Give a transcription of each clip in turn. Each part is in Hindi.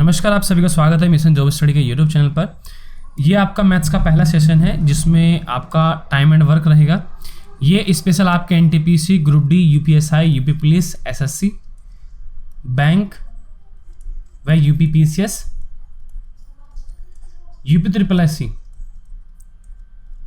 नमस्कार, आप सभी का स्वागत है मिशन जॉब स्टडी के यूट्यूब चैनल पर। ये आपका मैथ्स का पहला सेशन है जिसमें आपका टाइम एंड वर्क रहेगा। ये स्पेशल आपके NTPC, group D, UPSI, UP police, SSC, bank व UP PCS, UP triple SC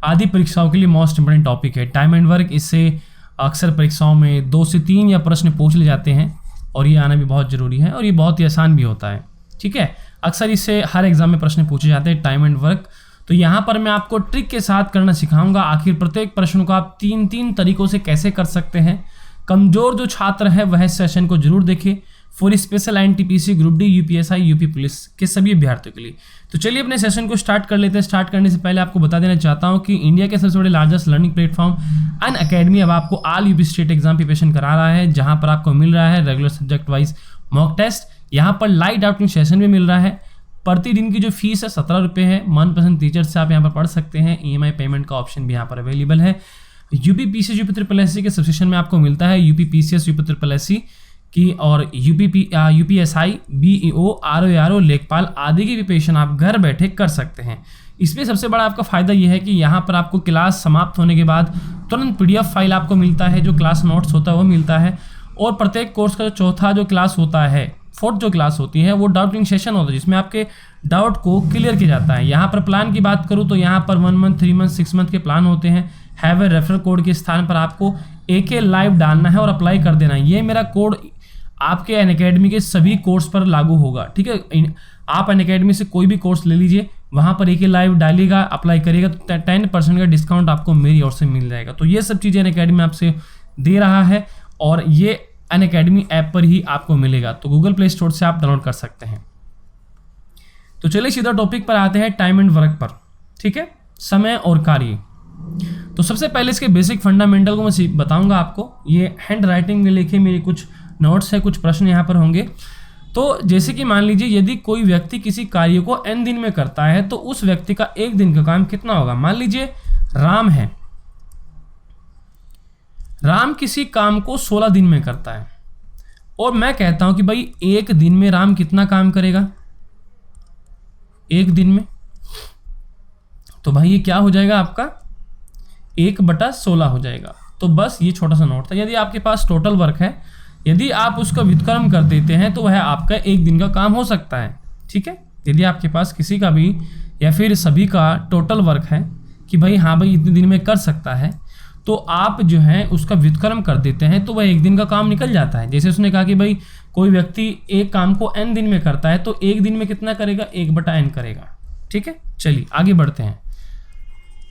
आदि परीक्षाओं के लिए मोस्ट इंपोर्टेंट टॉपिक है टाइम एंड वर्क। इससे अक्सर परीक्षाओं में 2 से 3 या प्रश्न पूछ ले जाते हैं और ये आना भी बहुत ज़रूरी है और ये बहुत ही आसान भी होता है। ठीक है, अक्सर इससे हर एग्जाम में प्रश्न पूछे जाते हैं टाइम एंड वर्क। तो यहाँ पर मैं आपको ट्रिक के साथ करना सिखाऊंगा। आखिर प्रत्येक प्रश्न को आप 3 तरीकों से कैसे कर सकते हैं। कमजोर जो छात्र है वह सेशन को जरूर देखें for special NTPC, group D, UPSI, UP police के सभी अभ्यर्थियों के लिए। तो चलिए अपने सेशन को स्टार्ट कर लेते हैं। स्टार्ट करने से पहले आपको बता देना चाहता हूँ कि इंडिया के सबसे बड़े लार्जेस्ट लर्निंग प्लेटफॉर्म अनअकैडमी अब आपको all UP state exam preparation करा रहा है, जहाँ पर आपको मिल रहा है regular subject wise mock test. यहाँ पर लाइव डाउटिंग सेशन भी मिल रहा है। प्रतिदिन की जो फीस है 17 रुपये है। मनपसंद टीचर से आप यहाँ पर पढ़ सकते हैं। ईएमआई पेमेंट का ऑप्शन भी यहाँ पर अवेलेबल है। UP PCS, UP triple SC के सब्सक्रिप्शन में आपको मिलता है UP PCS, UP triple SC की और यूपीएसआई, बीईओ, आरओ, लेखपाल आदि की प्रिपरेशन आप घर बैठे कर सकते हैं। इसमें सबसे बड़ा आपका फ़ायदा यह है कि यहाँ पर आपको क्लास समाप्त होने के बाद तुरंत पीडीएफ फाइल आपको मिलता है, जो क्लास नोट्स होता है वो मिलता है। और प्रत्येक कोर्स का जो चौथा जो क्लास होता है, 4th जो क्लास होती है वो डाउटिंग सेशन होता है, जिसमें आपके डाउट को क्लियर किया जाता है। यहाँ पर प्लान की बात करूँ तो यहाँ पर 1 मंथ, 3 मंथ, 6 मंथ के प्लान होते हैं। हैव ए रेफरल कोड के स्थान पर आपको AK लाइव डालना है और अप्लाई कर देना है। ये मेरा कोड आपके अनअकैडमी के सभी कोर्स पर लागू होगा। ठीक है, आप अनअकैडमी से कोई भी कोर्स ले लीजिए, वहाँ पर AK लाइव डालिएगा, अप्लाई करिएगा तो 10% का डिस्काउंट आपको मेरी ओर से मिल जाएगा। तो ये सब चीज़ें अनअकैडमी आपसे दे रहा है और ये अनअकैडमी ऐप पर ही आपको मिलेगा। तो गूगल प्ले स्टोर से आप डाउनलोड कर सकते हैं। तो चलिए सीधा टॉपिक पर आते हैं, टाइम एंड वर्क पर। ठीक है, समय और कार्य। तो सबसे पहले इसके बेसिक फंडामेंटल को मैं बताऊंगा आपको। ये हैंड राइटिंग में लिखे मेरे कुछ नोट्स है, कुछ प्रश्न यहाँ पर होंगे। तो जैसे कि मान लीजिए यदि कोई व्यक्ति किसी कार्य को n दिन में करता है तो उस व्यक्ति का 1 दिन का काम कितना होगा। मान लीजिए राम है, राम किसी काम को 16 दिन में करता है और मैं कहता हूं कि भाई 1 दिन में राम कितना काम करेगा 1 दिन में। तो भाई ये क्या हो जाएगा आपका 1/16 हो जाएगा। तो बस ये छोटा सा नोट था। यदि आपके पास टोटल वर्क है, यदि आप उसका व्युत्क्रम कर देते हैं तो वह आपका 1 दिन का काम हो सकता है। ठीक है, यदि आपके पास किसी का भी या फिर सभी का टोटल वर्क है कि भाई हाँ भाई इतने दिन में कर सकता है, तो आप जो है उसका व्युत्क्रम कर देते हैं तो वह 1 दिन का काम निकल जाता है। जैसे उसने कहा कि भाई कोई व्यक्ति एक काम को n दिन में करता है तो 1 दिन में कितना करेगा 1/n करेगा। ठीक है, चलिए आगे बढ़ते हैं।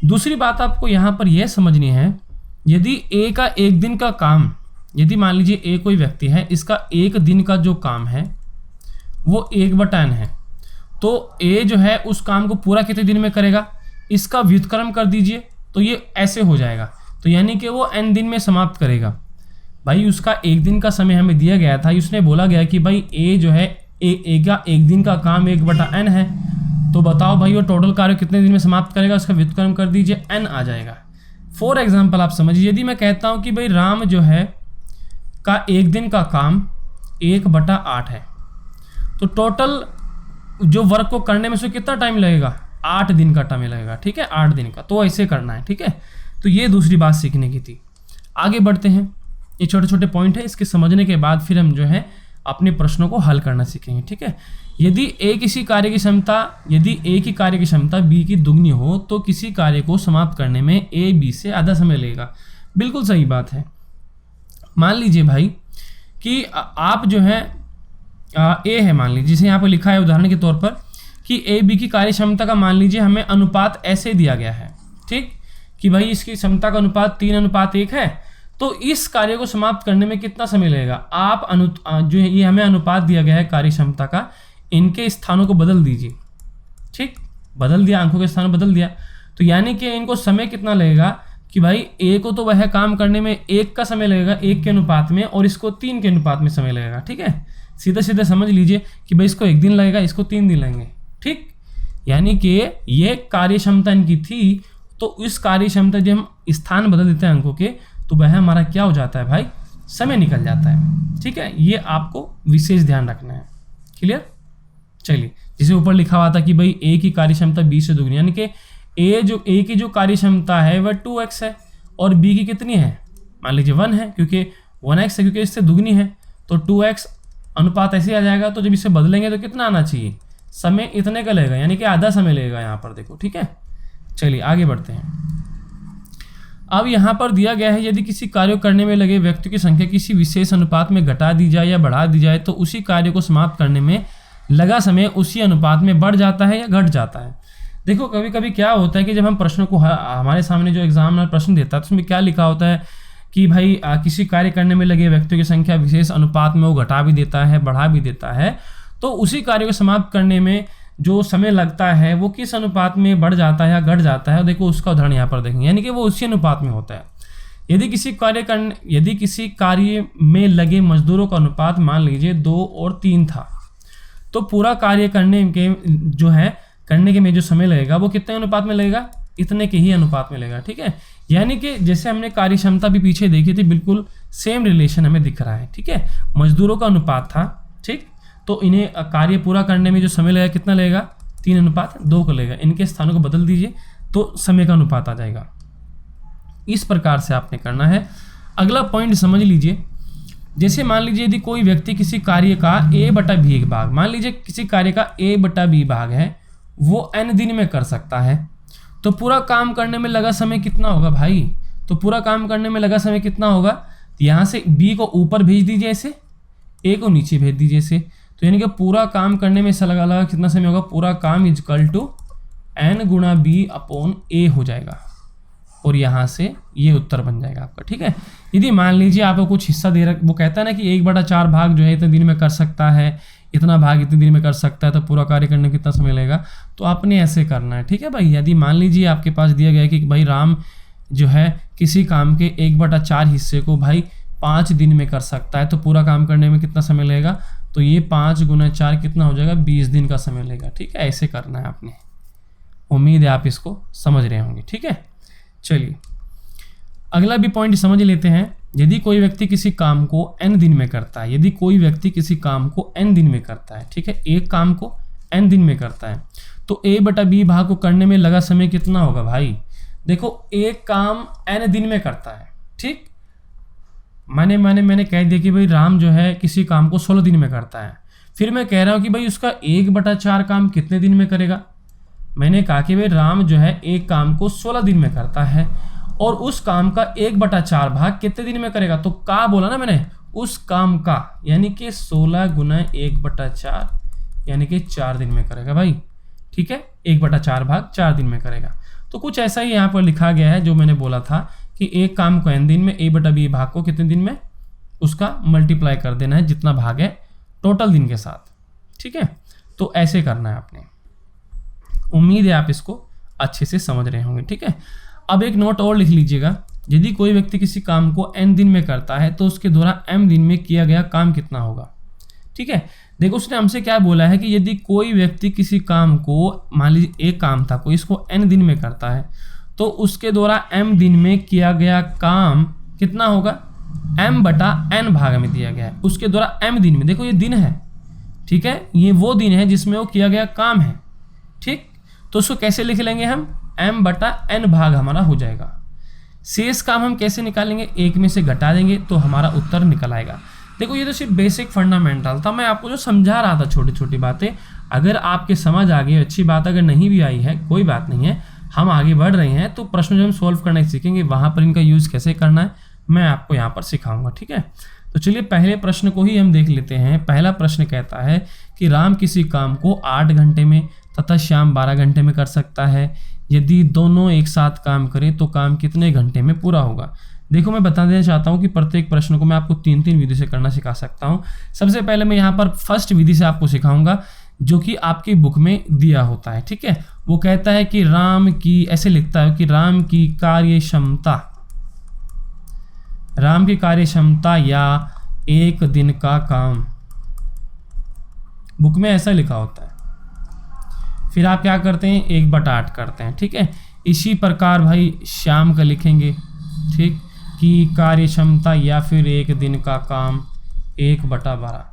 दूसरी बात आपको यहाँ पर यह समझनी है, यदि A का 1 दिन का काम, यदि मान लीजिए A कोई व्यक्ति है, इसका 1 दिन का जो काम है वो 1/n है, तो A जो है उस काम को पूरा कितने दिन में करेगा, इसका व्युत्क्रम कर दीजिए तो ये ऐसे हो जाएगा। तो यानी कि वो n दिन में समाप्त करेगा। भाई उसका 1 दिन का समय हमें दिया गया था, उसने बोला गया कि भाई A जो है A का 1 दिन का काम 1/n है, तो बताओ भाई वो टोटल कार्य कितने दिन में समाप्त करेगा, उसका व्युत्क्रम कर दीजिए, n आ जाएगा। फॉर एग्जाम्पल आप समझिए, यदि मैं कहता हूँ कि भाई राम जो है का 1 दिन का काम 1/8 है, तो टोटल जो वर्क को करने में से कितना टाइम लगेगा 8 दिन का टाइम लगेगा। ठीक है, 8 दिन का। तो ऐसे करना है। ठीक है, तो ये दूसरी बात सीखने की थी। आगे बढ़ते हैं। ये छोटे छोटे पॉइंट है, इसके समझने के बाद फिर हम जो है अपने प्रश्नों को हल करना सीखेंगे। ठीक है, यदि A किसी कार्य की क्षमता, यदि A की कार्य की क्षमता B की दुगनी हो तो किसी कार्य को समाप्त करने में A B से आधा समय लगेगा। बिल्कुल सही बात है। मान लीजिए भाई कि आप जो है A है, मान लीजिए जिसे यहाँ पर लिखा है उदाहरण के तौर पर कि A B की कार्य क्षमता का मान लीजिए हमें अनुपात ऐसे दिया गया है। ठीक, कि भाई इसकी क्षमता का अनुपात 3:1 है, तो इस कार्य को समाप्त करने में कितना समय लगेगा। आप जो है ये हमें अनुपात दिया गया है कार्य क्षमता का, इनके स्थानों को बदल दीजिए। ठीक, बदल दिया, अंकों के स्थान बदल दिया, तो यानी कि इनको समय कितना लगेगा कि भाई A को तो वह काम करने में 1 का समय लगेगा 1 के अनुपात में, और इसको 3 के अनुपात में समय लगेगा। ठीक है, सीधे सीधे समझ लीजिए कि भाई इसको 1 दिन लगेगा, इसको 3 दिन लगेंगे। ठीक, यानी कि ये कार्य क्षमता इनकी थी, तो इस कार्य क्षमता जब हम स्थान बदल देते हैं अंकों के, तो वह हमारा क्या हो जाता है भाई, समय निकल जाता है। ठीक है, ये आपको विशेष ध्यान रखना है। क्लियर। चलिए, जिसे ऊपर लिखा हुआ था कि भाई ए की कार्य क्षमता बी से दुगनी, यानी कि ए की जो कार्य क्षमता है वह 2x है और बी की कितनी है, मान लीजिए 1 है, क्योंकि 1x है, क्योंकि इससे दुगनी है, तो 2x अनुपात ऐसे आ जाएगा। तो जब इसे बदलेंगे तो कितना आना चाहिए, समय इतने का लगेगा, यानी कि आधा समय लगेगा यहाँ पर, देखो ठीक है। चलिए आगे बढ़ते हैं। अब यहाँ पर दिया गया है, यदि किसी कार्य करने में लगे व्यक्तियों की संख्या किसी विशेष अनुपात में घटा दी जाए या बढ़ा दी जाए तो उसी कार्य को समाप्त करने में लगा समय उसी अनुपात में बढ़ जाता है या घट जाता है। देखो कभी कभी क्या होता है कि जब हम प्रश्नों को, हमारे सामने जो एग्जामिनर प्रश्न देता है तो उसमें क्या लिखा होता है कि भाई किसी कार्य करने में लगे व्यक्तियों की संख्या विशेष अनुपात में वो घटा भी देता है, बढ़ा भी देता है, तो उसी कार्य को समाप्त करने में जो समय लगता है वो किस अनुपात में बढ़ जाता है या घट जाता है। देखो उसका उदाहरण यहाँ पर देखेंगे, यानी कि वो उसी अनुपात में होता है। यदि किसी कार्य में लगे मजदूरों का अनुपात मान लीजिए 2 और 3 था, तो पूरा कार्य करने के में जो समय लगेगा वो कितने अनुपात में लगेगा, इतने के ही अनुपात में लगेगा, ठीक है। यानी कि जैसे हमने कार्य क्षमता भी पीछे देखी थी, बिल्कुल सेम रिलेशन हमें दिख रहा है, ठीक है। मजदूरों का अनुपात था, ठीक, तो इन्हें कार्य पूरा करने में जो समय लगेगा कितना लगेगा, 3:2 का लगेगा। इनके स्थानों को बदल दीजिए तो समय का अनुपात आ जाएगा। इस प्रकार से आपने करना है। अगला पॉइंट समझ लीजिए, जैसे मान लीजिए यदि कोई व्यक्ति किसी कार्य का a/b भाग, मान लीजिए किसी कार्य का a/b भाग है, वो n दिन में कर सकता है, तो पूरा काम करने में लगा समय कितना होगा भाई, तो पूरा काम करने में लगा समय कितना होगा, यहाँ से b को ऊपर भेज दीजिए ऐसे, a को नीचे भेज दीजिए ऐसे, तो यानी कि पूरा काम करने में ऐसा लगा कितना समय होगा, पूरा काम इजकल टू n गुणा b/a हो जाएगा, और यहाँ से ये उत्तर बन जाएगा आपका, ठीक है। यदि मान लीजिए आपको कुछ हिस्सा दे रखा, वो कहता है ना कि 1/4 भाग जो है इतने दिन में कर सकता है, इतना भाग इतने दिन में कर सकता है, तो पूरा कार्य करने में कितना समय लगेगा, तो आपने ऐसे करना है, ठीक है भाई। यदि मान लीजिए आपके पास दिया गया है कि भाई राम जो है किसी काम के 1/4 हिस्से को भाई 5 दिन में कर सकता है, तो पूरा काम करने में कितना समय लगेगा, तो ये 5 × 4 कितना हो जाएगा, 20 दिन का समय लगेगा, ठीक है। ऐसे करना है आपने, उम्मीद है आप इसको समझ रहे होंगे, ठीक है। चलिए अगला भी पॉइंट समझ लेते हैं। यदि कोई व्यक्ति किसी काम को n दिन में करता है, यदि कोई व्यक्ति किसी काम को n दिन में करता है, ठीक है, एक काम को n दिन में करता है, तो a/b भाग को करने में लगा समय कितना होगा भाई। देखो एक काम n दिन में करता है, ठीक, मैंने कह दिया कि भाई राम जो है किसी काम को 16 दिन में करता है, फिर मैं कह रहा हूँ कि भाई उसका 1/4 काम कितने दिन में करेगा। मैंने कहा कि भाई राम जो है एक काम को 16 दिन में करता है और उस काम का 1/4 भाग कितने दिन में करेगा, तो का बोला ना मैंने, उस काम का, यानी कि 16 × 1/4 यानी कि 4 दिन में करेगा भाई, ठीक है। 1/4 भाग 4 दिन में करेगा, तो कुछ ऐसा ही यहाँ पर लिखा गया है जो मैंने बोला था कि एक काम को n दिन में, a/b भाग को कितने दिन में, उसका मल्टीप्लाई कर देना है जितना भाग है टोटल दिन के साथ, ठीक है। तो ऐसे करना है आपने, उम्मीद है आप इसको अच्छे से समझ रहे होंगे, ठीक है। अब एक नोट और लिख लीजिएगा, यदि कोई व्यक्ति किसी काम को n दिन में करता है तो उसके द्वारा m दिन में किया गया काम कितना होगा, ठीक है। देखो उसने हमसे क्या बोला है कि यदि कोई व्यक्ति किसी काम को, मान लीजिए एक काम था कोई, इसको n दिन में करता है, तो उसके द्वारा m दिन में किया गया काम कितना होगा, m/n भाग में दिया गया है, उसके द्वारा m दिन में, देखो ये दिन है, ठीक है, ये वो दिन है जिसमें वो किया गया काम है, ठीक। तो उसको कैसे लिख लेंगे हम, m/n भाग हमारा हो जाएगा। शेष काम हम कैसे निकालेंगे, एक में से घटा देंगे तो हमारा उत्तर निकल आएगा। देखो ये तो सिर्फ बेसिक फंडामेंटल था, मैं आपको जो समझा रहा था छोटी छोटी बातें, अगर आपके समझ आ गई अच्छी बात, अगर नहीं भी आई है कोई बात नहीं है, हम आगे बढ़ रहे हैं तो प्रश्न जो हम सॉल्व करना सीखेंगे वहाँ पर इनका यूज़ कैसे करना है मैं आपको यहाँ पर सिखाऊंगा, ठीक है। तो चलिए पहले प्रश्न को ही हम देख लेते हैं। पहला प्रश्न कहता है कि राम किसी काम को 8 घंटे में तथा श्याम 12 घंटे में कर सकता है, यदि दोनों एक साथ काम करें तो काम कितने घंटे में पूरा होगा। देखो मैं बता देना चाहता हूँ कि प्रत्येक प्रश्न को मैं आपको 3 विधि से करना सिखा सकता हूँ। सबसे पहले मैं यहाँ पर फर्स्ट विधि से आपको सिखाऊंगा जो कि आपकी बुक में दिया होता है, ठीक है। वो कहता है कि राम की, ऐसे लिखता है कि राम की कार्य क्षमता या एक दिन का काम, बुक में ऐसा लिखा होता है। फिर आप क्या करते हैं, 1/8 करते हैं, ठीक है। इसी प्रकार भाई श्याम का लिखेंगे, ठीक, कि कार्य क्षमता या फिर एक दिन का काम 1/12।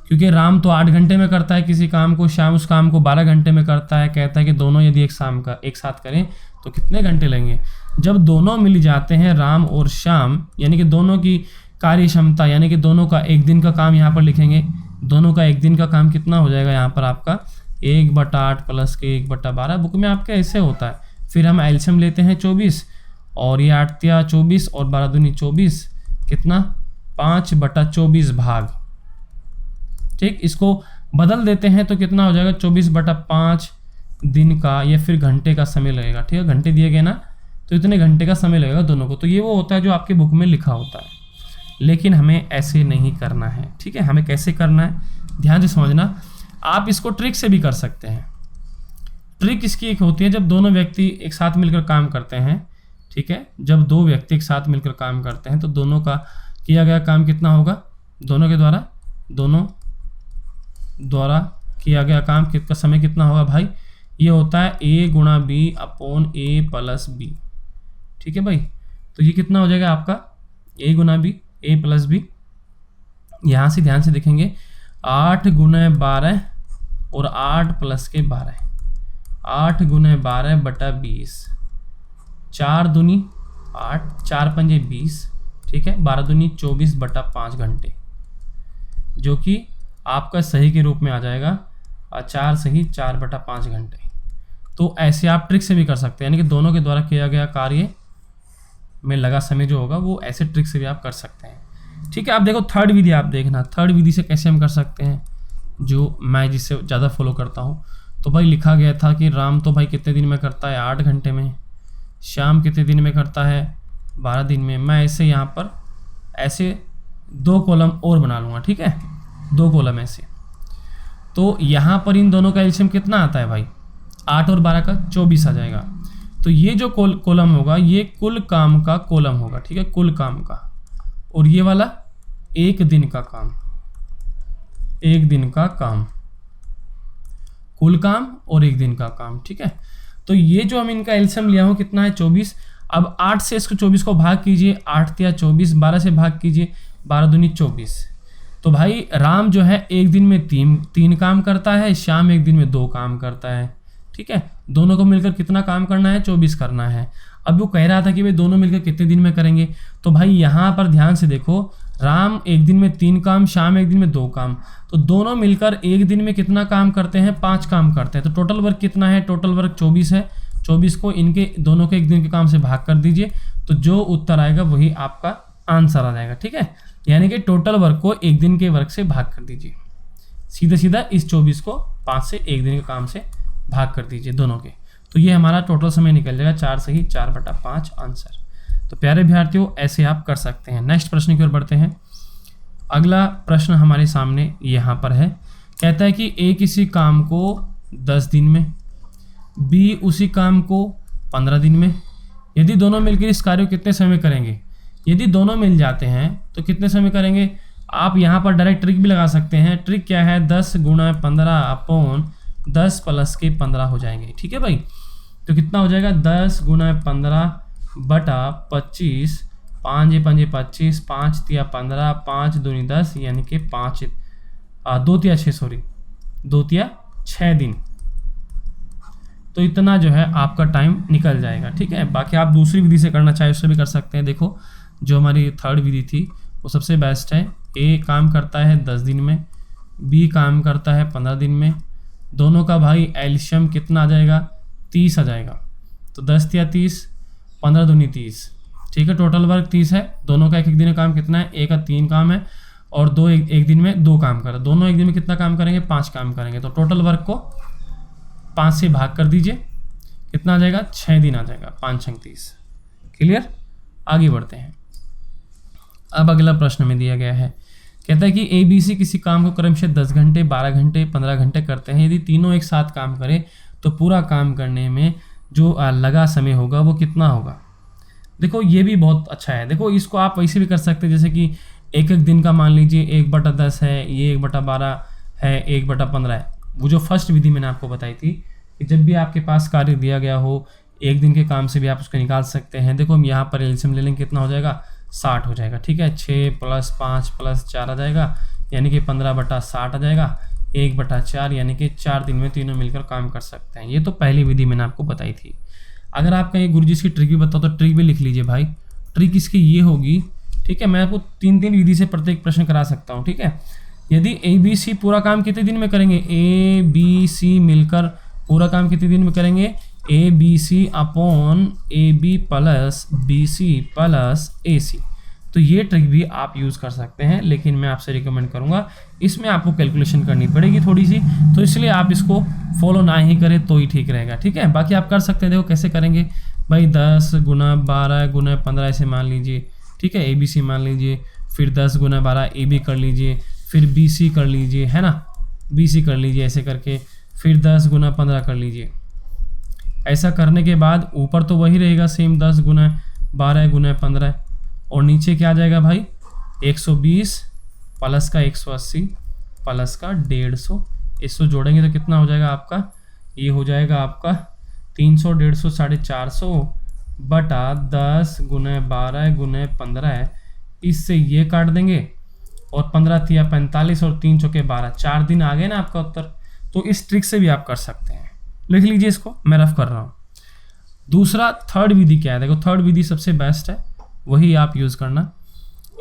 क्योंकि राम तो 8 घंटे में करता है किसी काम को, श्याम उस काम को 12 घंटे में करता है। कहता है कि दोनों यदि एक साथ करें तो कितने घंटे लगेंगे। जब दोनों मिल जाते हैं राम और श्याम, यानी कि दोनों की कार्य क्षमता, यानी कि दोनों का एक दिन का काम यहाँ पर लिखेंगे। दोनों का एक दिन का काम कितना हो जाएगा यहाँ पर आपका 1/8 प्लस के 1/12। बुक में आपका ऐसे होता है। फिर हम एलसीएम लेते हैं 24, और ये 8 तिया 24 और 12 दूनी 24, कितना 5/24 भाग। ठीक, इसको बदल देते हैं तो कितना हो जाएगा 24/5 दिन का, या फिर घंटे का समय लगेगा। ठीक है, घंटे दिए गए ना, तो इतने घंटे का समय लगेगा दोनों को। तो ये वो होता है जो आपके बुक में लिखा होता है, लेकिन हमें ऐसे नहीं करना है। ठीक है, हमें कैसे करना है ध्यान से समझना। आप इसको ट्रिक से भी कर सकते हैं। ट्रिक इसकी एक होती है जब दोनों व्यक्ति एक साथ मिलकर काम करते हैं। ठीक है, जब दो व्यक्ति एक साथ मिलकर काम करते हैं तो दोनों का किया गया काम कितना होगा, दोनों द्वारा किया गया काम का समय कितना होगा भाई, ये होता है A गुणा B upon A plus B। ठीक है भाई, तो ये कितना हो जाएगा आपका A गुणा B, A प्लस B। यहाँ से ध्यान से देखेंगे 8 गुना 12 और 8 प्लस के 12, 8 गुना 12/20, 4 दूनी 8, 4 पंजे 20। ठीक है, 12 दूनी 24/5 घंटे, जो कि आपका सही के रूप में आ जाएगा 4 सही 4/5 घंटे। तो ऐसे आप ट्रिक से भी कर सकते हैं, यानी कि दोनों के द्वारा किया गया कार्य में लगा समय जो होगा वो ऐसे ट्रिक से भी आप कर सकते हैं। ठीक है, आप देखो थर्ड विधि, आप देखना थर्ड विधि से कैसे हम कर सकते हैं, जो मैं जिससे ज़्यादा फॉलो करता हूँ। तो भाई लिखा गया था कि राम तो भाई कितने दिन में करता है 8 घंटे में, श्याम कितने दिन में करता है 12 दिन में। मैं ऐसे यहाँ पर ऐसे 2 कॉलम और बना लूँगा। ठीक है, 2 कॉलम ऐसे। तो यहाँ पर इन दोनों का एलसीएम कितना आता है भाई, 8 और 12 का 24 आ जाएगा। तो ये जो कॉलम होगा ये कुल काम का कॉलम होगा। ठीक है, कुल काम का, और ये वाला एक दिन का काम, एक दिन का काम, कुल काम और एक दिन का काम। ठीक है, तो ये जो हम इनका एलसीएम लिया हूँ कितना है 24। अब 8 से इसको 24 को भाग कीजिए, 8 तिया 24, 12 से भाग कीजिए, 12 दूनी 24। तो भाई राम जो है एक दिन में तीन काम करता है, श्याम एक दिन में 2 काम करता है। ठीक है, दोनों को मिलकर कितना काम करना है 24 करना है। अब वो कह रहा था कि भाई दोनों मिलकर कितने दिन में करेंगे, तो भाई यहाँ पर ध्यान से देखो, राम एक दिन में 3 काम, श्याम एक दिन में 2 काम, तो दोनों मिलकर एक दिन में कितना काम करते हैं 5 काम करते हैं। तो टोटल वर्क कितना है, टोटल वर्क 24 है। 24 को इनके दोनों के एक दिन के काम से भाग कर दीजिए, तो जो उत्तर आएगा वही आपका आंसर आ जाएगा। ठीक है, यानी कि टोटल वर्क को एक दिन के वर्क से भाग कर दीजिए, सीधा सीधा इस 24 को 5 से एक दिन के काम से भाग कर दीजिए दोनों के, तो ये हमारा टोटल समय निकल जाएगा 4 सही 4/5 आंसर। तो प्यारे विद्यार्थियों ऐसे आप कर सकते हैं। नेक्स्ट प्रश्न की ओर बढ़ते हैं। अगला प्रश्न हमारे सामने यहाँ पर है, कहता है कि A किसी काम को 10 दिन में, B उसी काम को 15 दिन में, यदि दोनों मिलकर इस कार्य को कितने समय में करेंगे। यदि दोनों मिल जाते हैं तो कितने समय करेंगे। आप यहाँ पर डायरेक्ट ट्रिक भी लगा सकते हैं। ट्रिक क्या है, 10 गुणा 15 अपॉन 10 प्लस के 15 हो जाएंगे। ठीक है भाई, तो कितना हो जाएगा 10 गुणा 15/25, 5 पंजे 25, 5 तिया 15, 5 दूनी 10, यानी कि 2 तिया 6 सॉरी 2 तिया 6 दिन। तो इतना जो है आपका टाइम निकल जाएगा। ठीक है, बाकी आप दूसरी विधि से करना चाहे उससे भी कर सकते हैं। देखो जो हमारी थर्ड विधि थी वो सबसे बेस्ट है। A काम करता है 10 दिन में, B काम करता है 15 दिन में, दोनों का भाई एलसीएम कितना आ जाएगा 30 आ जाएगा। तो 10 तिया 30, 15 दूनी 30। ठीक है, टोटल वर्क 30 है। दोनों का एक एक दिन का काम कितना है, A का 3 काम है और दो एक दिन में 2 काम कर रहे, दोनों एक दिन में कितना काम करेंगे 5 काम करेंगे। तो टोटल वर्क को 5 से भाग कर दीजिए, कितना आ जाएगा 6 दिन आ जाएगा, 5 6 30। क्लियर, आगे बढ़ते हैं। अब अगला प्रश्न में दिया गया है, कहता है कि ABC किसी काम को क्रमशः 10 घंटे 12 घंटे 15 घंटे करते हैं। यदि तीनों एक साथ काम करें तो पूरा काम करने में जो लगा समय होगा वो कितना होगा। देखो ये भी बहुत अच्छा है। देखो इसको आप वैसे भी कर सकते हैं, जैसे कि एक एक दिन का मान लीजिए 1/10 है, ये 1/12 है, 1/15 है। वो जो फर्स्ट विधि मैंने आपको बताई थी कि जब भी आपके पास कार्य दिया गया हो एक दिन के काम से भी आप उसको निकाल सकते हैं। देखो हम यहाँ पर एलसीएम ले लेंगे, कितना हो जाएगा 60 हो जाएगा। ठीक है, 6 + 5 + 4 आ जाएगा, यानी कि 15/60 आ जाएगा, 1/4 यानी कि 4 दिन में तीनों मिलकर काम कर सकते हैं। ये तो पहली विधि मैंने आपको बताई थी। अगर आप कहीं गुरुजी इसकी ट्रिक भी बताओ तो ट्रिक भी लिख लीजिए भाई। ट्रिक इसकी ये होगी, ठीक है, मैं आपको 3 विधि से प्रत्येक प्रश्न करा सकता हूँ, ठीक है। यदि ABC पूरा काम कितने दिन में करेंगे, ABC मिलकर पूरा काम कितने दिन में करेंगे, ABC upon AB plus BC plus AC। तो ये ट्रिक भी आप यूज़ कर सकते हैं, लेकिन मैं आपसे रिकमेंड करूँगा इसमें आपको कैलकुलेशन करनी पड़ेगी थोड़ी सी, तो इसलिए आप इसको फॉलो ना ही करें तो ही ठीक रहेगा, ठीक है। बाकी आप कर सकते हैं, देखो कैसे करेंगे भाई, 10 गुना 12 गुना 15 ऐसे मान लीजिए, ठीक है, ABC मान लीजिए, फिर 10 गुना 12 AB कर लीजिए, फिर BC कर लीजिए, है ना, BC कर लीजिए ऐसे करके, फिर 10 गुना 15 कर लीजिए। ऐसा करने के बाद ऊपर तो वही रहेगा सेम 10 गुना 12 गुना 15, और नीचे क्या आ जाएगा भाई, 120 प्लस का 180 प्लस का 150। इसको जोड़ेंगे तो कितना हो जाएगा आपका, ये हो जाएगा आपका 300 150 450 बटा 10 गुना 12 गुना 15। इससे ये काट देंगे और 15 थिया 45 और 3 चौके 12, 4 दिन आ गए ना आपका उत्तर। तो इस ट्रिक से भी आप कर सकते हैं, लिख लीजिए इसको, मैं रफ कर रहा हूँ। दूसरा थर्ड विधि क्या है, देखो थर्ड विधि सबसे बेस्ट है, वही आप यूज़ करना।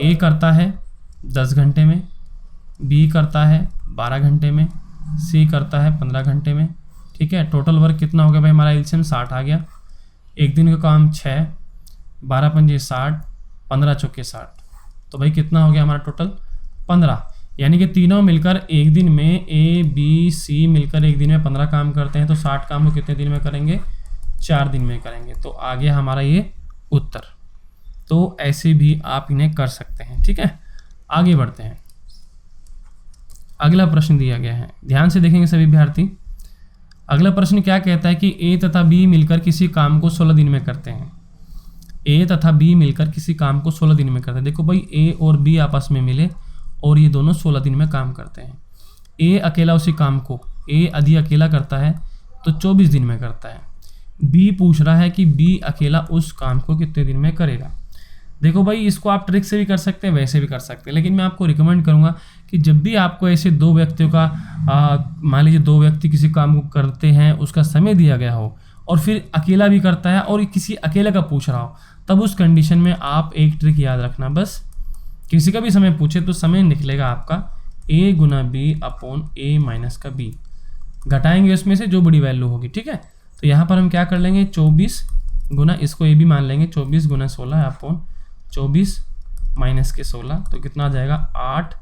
A करता है 10 घंटे में, B करता है 12 घंटे में, C करता है 15 घंटे में, ठीक है। टोटल वर्क कितना हो गया भाई, हमारा एलसीएम 60 आ गया। एक दिन का काम 6, 12 पंजे 60, 15 चौके 60, तो भाई कितना हो गया हमारा टोटल 15। यानी कि तीनों मिलकर एक दिन में A B C मिलकर एक दिन में 15 काम करते हैं, तो 60 काम को कितने दिन में करेंगे, 4 दिन में करेंगे। तो आ गया हमारा ये उत्तर। तो ऐसे भी आप इन्हें कर सकते हैं, ठीक है। आगे बढ़ते हैं, अगला प्रश्न दिया गया है, ध्यान से देखेंगे सभी विद्यार्थी। अगला प्रश्न क्या कहता है कि A तथा B मिलकर किसी काम को 16 दिन में करते हैं। A तथा B मिलकर किसी काम को 16 दिन में करते हैं। देखो भाई A और B आपस में मिले और ये दोनों 16 दिन में काम करते हैं। A अकेला उसी काम को, A यदि अकेला करता है तो 24 दिन में करता है। B पूछ रहा है कि B अकेला उस काम को कितने दिन में करेगा। देखो भाई इसको आप ट्रिक से भी कर सकते हैं, वैसे भी कर सकते हैं, लेकिन मैं आपको रिकमेंड करूंगा कि जब भी आपको ऐसे दो व्यक्तियों का मान लीजिए 2 व्यक्ति किसी काम को करते हैं, उसका समय दिया गया हो और फिर अकेला भी करता है और किसी अकेले का पूछ रहा हो, तब उस कंडीशन में आप एक ट्रिक याद रखना, बस किसी का भी समय पूछे तो समय निकलेगा आपका A Guna B upon A minus का B, घटाएंगे उसमें से जो बड़ी वैल्यू होगी, ठीक है। तो यहाँ पर हम क्या कर लेंगे, 24 गुना, इसको A भी मान लेंगे, 24 गुना 16 अपॉन 24 माइनस के 16, तो कितना आ जाएगा 8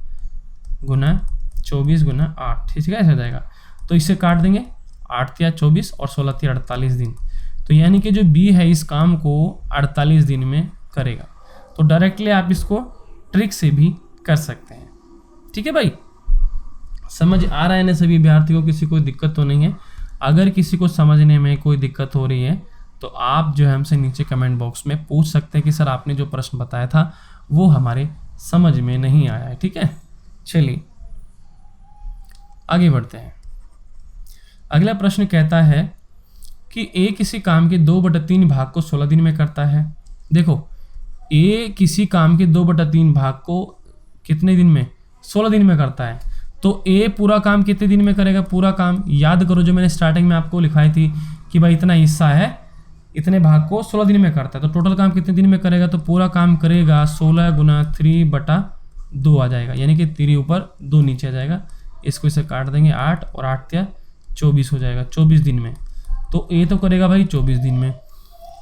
गुना 24 गुना 8, ठीक है, ऐसा आ जाएगा। तो इससे काट देंगे, 8 या 24 और 16 थी 48 दिन। तो यानी कि जो B है इस काम को 48 दिन में करेगा। तो डायरेक्टली आप इसको ट्रिक से भी कर सकते हैं, ठीक है भाई। समझ आ रहा है ना सभी विद्यार्थियों को, किसी कोई दिक्कत तो नहीं है। अगर किसी को समझने में कोई दिक्कत हो रही है तो आप जो है हमसे नीचे कमेंट बॉक्स में पूछ सकते हैं कि सर आपने जो प्रश्न बताया था वो हमारे समझ में नहीं आया है, ठीक है। चलिए आगे बढ़ते हैं। अगला प्रश्न कहता है कि A किसी काम के 2/3 भाग को 16 दिन में करता है। देखो A किसी काम के 2/3 भाग को कितने दिन में, 16 दिन में करता है। तो A पूरा काम कितने दिन में करेगा, पूरा काम याद करो जो मैंने स्टार्टिंग में आपको लिखाई थी कि भाई इतना हिस्सा है, इतने भाग को 16 दिन में करता है। तो टोटल काम कितने दिन में करेगा, तो पूरा काम करेगा 16 गुना 3/2 आ जाएगा, यानी कि 3 ऊपर 2 नीचे आ जाएगा। इसको इसे काट देंगे, 8 और 8 या 24 हो जाएगा, 24 दिन में। तो A तो करेगा भाई 24 दिन में।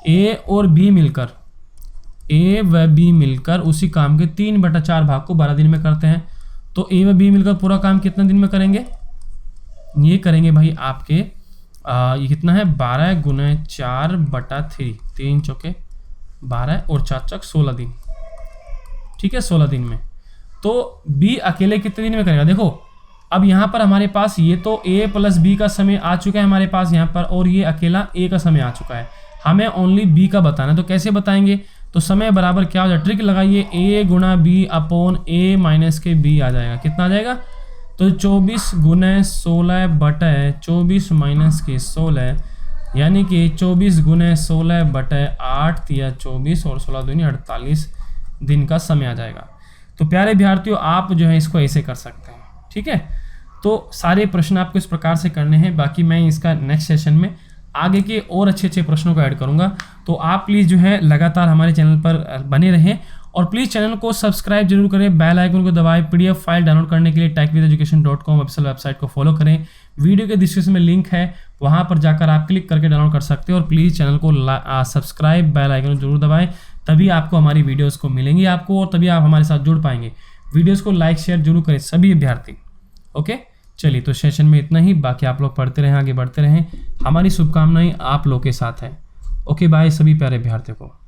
A और B मिलकर, A व B मिलकर उसी काम के 3/4 भाग को 12 दिन में करते हैं। तो A व B मिलकर पूरा काम कितने दिन में करेंगे, ये करेंगे भाई आपके ये कितना है 12 गुना 4/3, 3 चौके 12 और 4 चौक 16 दिन, ठीक है, 16 दिन में। तो B अकेले कितने दिन में करेगा, देखो अब यहाँ पर हमारे पास ये तो A प्लस B का समय आ चुका है हमारे पास यहाँ पर, और ये अकेला A का समय आ चुका है, हमें ओनली B का बताना है। तो कैसे बताएंगे, तो समय बराबर क्या हो जाए, ट्रिक लगाइए, A Guna B upon A minus के B आ जाएगा, कितना आ जाएगा, तो 24 गुना 16 बटे 24 माइनस के 16, यानी कि 24 गुना 16 बटे 8 या 24 और 16 दूनी 48 दिन का समय आ जाएगा। तो प्यारे अभ्यर्थियों, आप जो है इसको ऐसे कर सकते हैं। ठीक है, तो सारे प्रश्न आपको इस प्रकार से करने हैं। बाकी मैं इसका नेक्स्ट सेशन में आगे के और अच्छे अच्छे प्रश्नों को ऐड करूंगा। तो आप प्लीज़ जो है लगातार हमारे चैनल पर बने रहें और प्लीज़ चैनल को सब्सक्राइब जरूर करें, बेल आइकन को दबाएं। पीडीएफ फाइल डाउनलोड करने के लिए techvitheducation.com ऑफिशियल वेबसाइट को फॉलो करें। वीडियो के डिस्क्रिप्शन में लिंक है, वहाँ पर जाकर आप क्लिक करके डाउनलोड कर सकते हो। और प्लीज़ चैनल को सब्सक्राइब, बेल आइकन जरूर दबाएं, तभी आपको हमारी वीडियोज़ को मिलेंगी आपको, और तभी आप हमारे साथ जुड़ पाएंगे। वीडियोज़ को लाइक शेयर जरूर करें सभी अभ्यर्थी। ओके, चलिए तो सेशन में इतना ही। बाकी आप लोग पढ़ते रहें, आगे बढ़ते रहें। हमारी शुभकामनाएं आप लोग के साथ हैं। ओके बाय सभी प्यारे अभ्यर्थियों को।